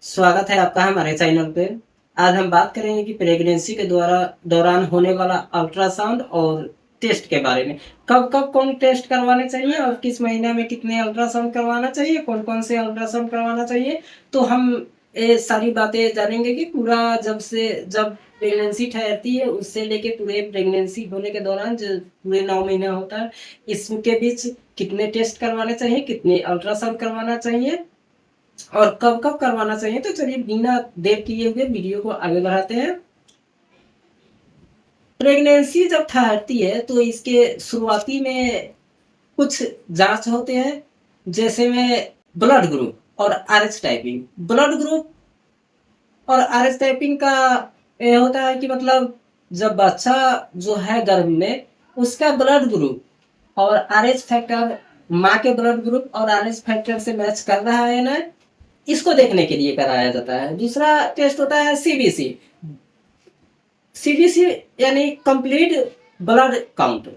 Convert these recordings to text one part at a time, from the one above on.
स्वागत है आपका हमारे चैनल पे। आज हम बात करेंगे कि प्रेगनेंसी के दौरान होने वाला अल्ट्रासाउंड और टेस्ट के बारे में। कब-कब कौन टेस्ट करवाने चाहिए और किस महीने में कितने अल्ट्रासाउंड करवाना चाहिए, कौन-कौन से अल्ट्रासाउंड करवाना चाहिए। तो हम ये सारी बातें जानेंगे कि पूरा जब प्रेगनेंसी ठहरती है उससे लेके पूरे प्रेगनेंसी होने के दौरान जो पूरे 9 महीना होता है, इसके बीच कितने टेस्ट करवाने चाहिए, कितने अल्ट्रासाउंड करवाना चाहिए और कब-कब करवाना चाहिए। तो चलिए बिना देर किए हुए वीडियो को आगे बढ़ाते हैं। प्रेगनेंसी जब ठहरती है तो इसके शुरुआती में कुछ जाँच होते हैं, जैसे में ब्लड ग्रुप और आरएच टाइपिंग। ब्लड ग्रुप और आरएच टाइपिंग का ये होता है कि मतलब जब बच्चा जो है गर्भ में, उसका ब्लड ग्रुप और आरएच फैक्टर माँ के ब्लड ग्रुप और आरएच फैक्टर से मैच कर रहा है ना, इसको देखने के लिए कराया जाता है। दूसरा टेस्ट होता है सीबीसी। सीबीसी यानी कंप्लीट ब्लड काउंट।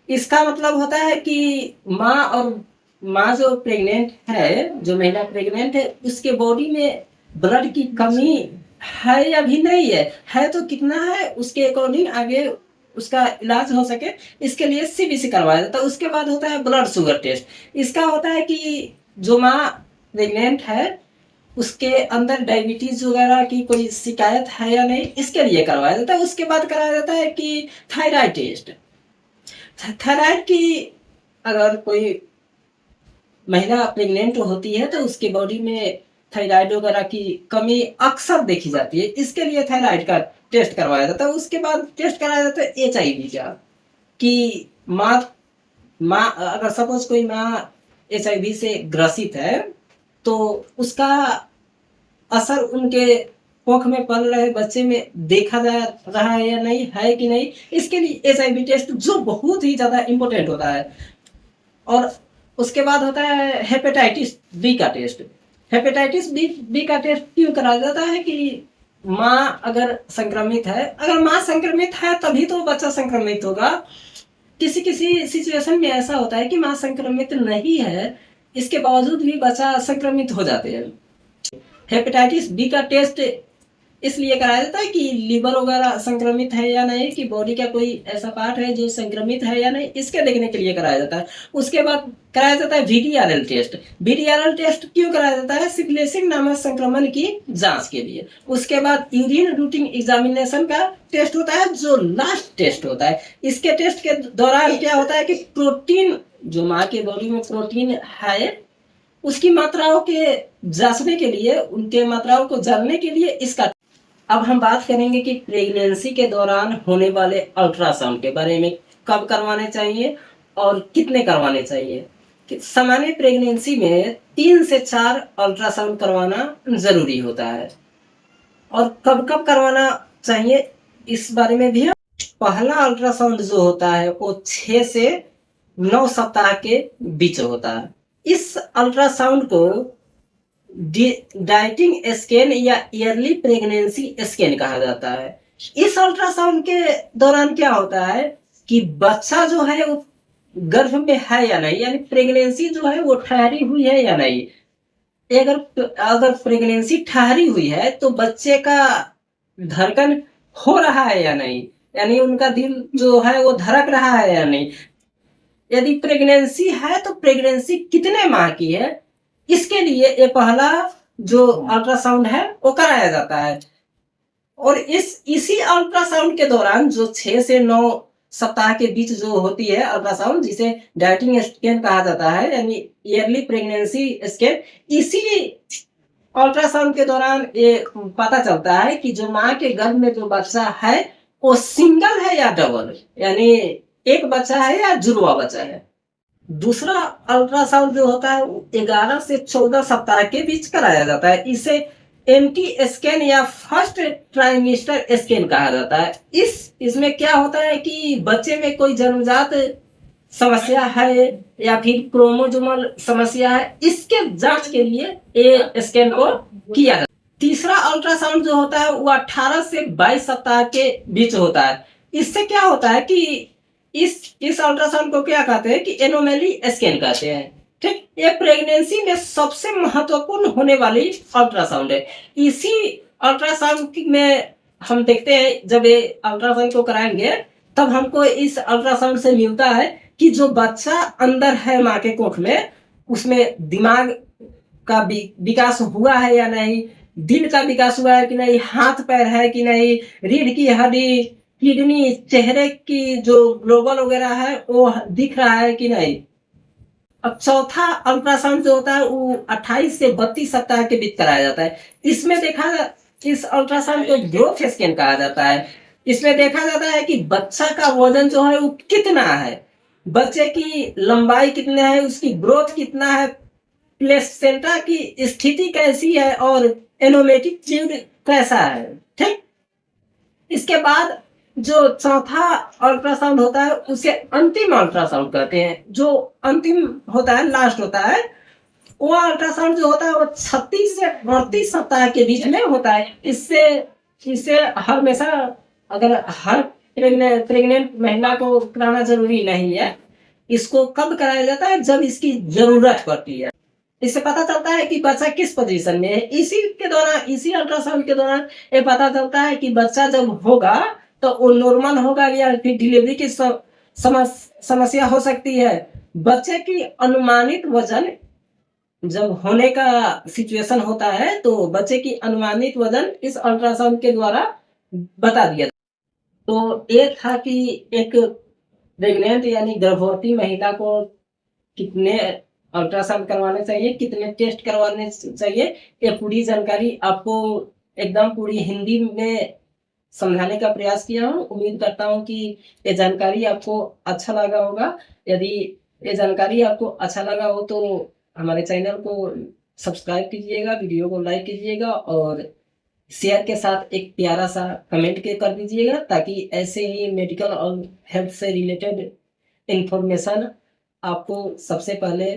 इसका मतलब होता है कि माँ जो प्रेग्नेंट है, जो महिला प्रेग्नेंट है, उसके बॉडी में ब्लड की कमी है या भी नहीं है तो कितना है, उसके अकॉर्डिंग आगे उसका इलाज हो सके, इसके लिए सीबीसी करवाया जाता है। उसके बाद होता है ब्लड शुगर टेस्ट। इसका होता है कि जो माँ प्रेग्नेंट है उसके अंदर डायबिटीज वगैरह की कोई शिकायत है या नहीं, इसके लिए करवाया जाता है। उसके बाद कराया जाता है कि थायराइड टेस्ट। थायराइड की अगर कोई महिला प्रेग्नेंट होती है तो उसके बॉडी में थायराइड वगैरह की कमी अक्सर देखी जाती है, इसके लिए थायराइड का टेस्ट करवाया जाता है। उसके बाद टेस्ट कराया जाता है एचआईवी का, कि माँ अगर सपोज कोई माँ एचआईवी से ग्रसित है तो उसका असर उनके कोख में पल रहे बच्चे में देखा जा रहा है या नहीं, है कि नहीं, इसके लिए एचआईवी टेस्ट जो बहुत ही ज़्यादा इम्पोर्टेंट होता है। और उसके बाद होता है हेपेटाइटिस बी का टेस्ट। हेपेटाइटिस बी का टेस्ट क्यों कराया जाता है कि माँ अगर संक्रमित है, अगर माँ संक्रमित है तभी तो बच्चा संक्रमित होगा। किसी किसी सिचुएशन में ऐसा होता है कि माँ संक्रमित नहीं है, इसके बावजूद भी बच्चा संक्रमित हो जाते हैं। हेपेटाइटिस बी का टेस्ट इसलिए कराया जाता है कि लीवर वगैरह संक्रमित है या नहीं, कि बॉडी का कोई ऐसा पार्ट है जो संक्रमित है या नहीं, इसके देखने के लिए कराया जाता है। उसके बाद कराया जाता है वीडीआरएल टेस्ट। वीडीआरएल टेस्ट क्यों कराया जाता है? सिफिलिस नामक संक्रमण की जांच के लिए। उसके बाद यूरिन रूटीन एग्जामिनेशन का टेस्ट होता है, जो लास्ट टेस्ट होता है। इसके टेस्ट के दौरान क्या होता है कि प्रोटीन, जो माँ के बॉडी में प्रोटीन है, उसकी मात्राओं के जांचने के लिए, उनके मात्राओं को जानने के लिए इसका। अब हम बात करेंगे कि प्रेगनेंसी के दौरान होने वाले अल्ट्रासाउंड के बारे में। कब करवाने चाहिए और कितने करवाने चाहिए। सामान्य प्रेगनेंसी में 3 से 4 अल्ट्रासाउंड करवाना जरूरी होता है। और कब कब करवाना चाहिए इस बारे में भी। पहला अल्ट्रासाउंड जो होता है वो 6 से 9 सप्ताह के बीच होता है। इस अल्ट्रासाउंड को डाइटिंग स्कैन या ईयरली प्रेगनेंसी स्कैन कहा जाता है। इस अल्ट्रासाउंड के दौरान क्या होता है कि बच्चा जो है वो गर्भ में है या नहीं, यानी प्रेगनेंसी जो है वो ठहरी हुई है या नहीं। अगर प्रेगनेंसी ठहरी हुई है तो बच्चे का धड़कन हो रहा है या नहीं, यानी उनका दिल जो है वो धड़क रहा है या नहीं। यदि प्रेगनेंसी है तो प्रेगनेंसी कितने माह की है, इसके लिए ये पहला जो अल्ट्रासाउंड है वो कराया जाता है। और इसी अल्ट्रासाउंड के दौरान जो 6 से 9 सप्ताह के बीच जो होती है अल्ट्रासाउंड, जिसे डाइटिंग स्कैन कहा जाता है, यानी ईयरली प्रेगनेंसी स्कैन, इसी अल्ट्रासाउंड के दौरान ये पता चलता है कि जो माँ के गर्भ में जो बच्चा है वो सिंगल है या डबल, यानी एक बच्चा है या जुड़वा बच्चा है। दूसरा अल्ट्रासाउंड जो होता है 11 से 14 सप्ताह के बीच कराया जाता है। इसे एमटी स्कैन या फर्स्ट ट्राइमेस्टर स्कैन कहा जाता है। इसमें क्या होता है कि बच्चे में कोई जन्मजात समस्या है या फिर क्रोमोसोमल समस्या है, इसके जांच के लिए ये स्कैन को किया जाता है। तीसरा अल्ट्रासाउंड जो होता है वो 18 से 22 सप्ताह के बीच होता है। इससे क्या होता है कि इस अल्ट्रासाउंड को क्या कहते हैं कि एनोमली स्कैन कहते हैं। ठीक, ये प्रेगनेंसी में सबसे महत्वपूर्ण होने वाली अल्ट्रासाउंड है। इसी अल्ट्रासाउंड में हम देखते हैं, जब ये अल्ट्रासाउंड को कराएंगे तब हमको इस अल्ट्रासाउंड से मिलता है कि जो बच्चा अंदर है माँ के कोख में, उसमें दिमाग का विकास हुआ है या नहीं, दिल का विकास हुआ है कि नहीं, हाथ पैर है कि नहीं, रीढ़ की हड्डी, किडनी, चेहरे की जो ग्लोबल वगैरह है वो दिख रहा है कि नहीं। अब चौथा अल्ट्रासाउंड जो होता है वो 28 से 32 सप्ताह के बीच कराया जाता है। इसमें इस अल्ट्रासाउंड को ग्रोथ स्कैन कहा जाता है। इसमें देखा जाता है कि बच्चा का वजन जो है वो कितना है, बच्चे की लंबाई कितना है, उसकी ग्रोथ कितना है, प्लेसेंटा की स्थिति कैसी है और एनोमेटिक ट्यूब कैसा है। ठीक, इसके बाद जो चौथा अल्ट्रासाउंड होता है उसे अंतिम अल्ट्रासाउंड कहते हैं। जो अंतिम होता है, लास्ट होता है, वो अल्ट्रासाउंड जो होता है वो 36 से 38 सप्ताह के बीच में होता है। इससे हमेशा अगर हर प्रेग्नेंट महिला को कराना जरूरी नहीं है। इसको कब कराया जाता है, जब इसकी जरूरत पड़ती है। इससे पता चलता है कि बच्चा किस पोजीशन में है। इसी अल्ट्रासाउंड के दौरान ये पता चलता है कि बच्चा जब होगा तो वो नॉर्मल होगा या फिर डिलीवरी की समस्या हो सकती है। बच्चे की अनुमानित वजन जब होने का सिचुएशन होता है तो बच्चे की अनुमानित वजन इस अल्ट्रासाउंड के द्वारा बता दिया। तो ये था कि एक प्रेग्नेंट यानी गर्भवती महिला को कितने अल्ट्रासाउंड करवाने चाहिए, कितने टेस्ट करवाने चाहिए, ये पूरी जानकारी आपको एकदम पूरी हिंदी में समझाने का प्रयास किया हूँ। उम्मीद करता हूँ कि ये जानकारी आपको अच्छा लगा होगा। यदि ये जानकारी आपको अच्छा लगा हो तो हमारे चैनल को सब्सक्राइब कीजिएगा, वीडियो को लाइक कीजिएगा और शेयर के साथ एक प्यारा सा कमेंट के कर दीजिएगा, ताकि ऐसे ही मेडिकल और हेल्थ से रिलेटेड इंफॉर्मेशन आपको सबसे पहले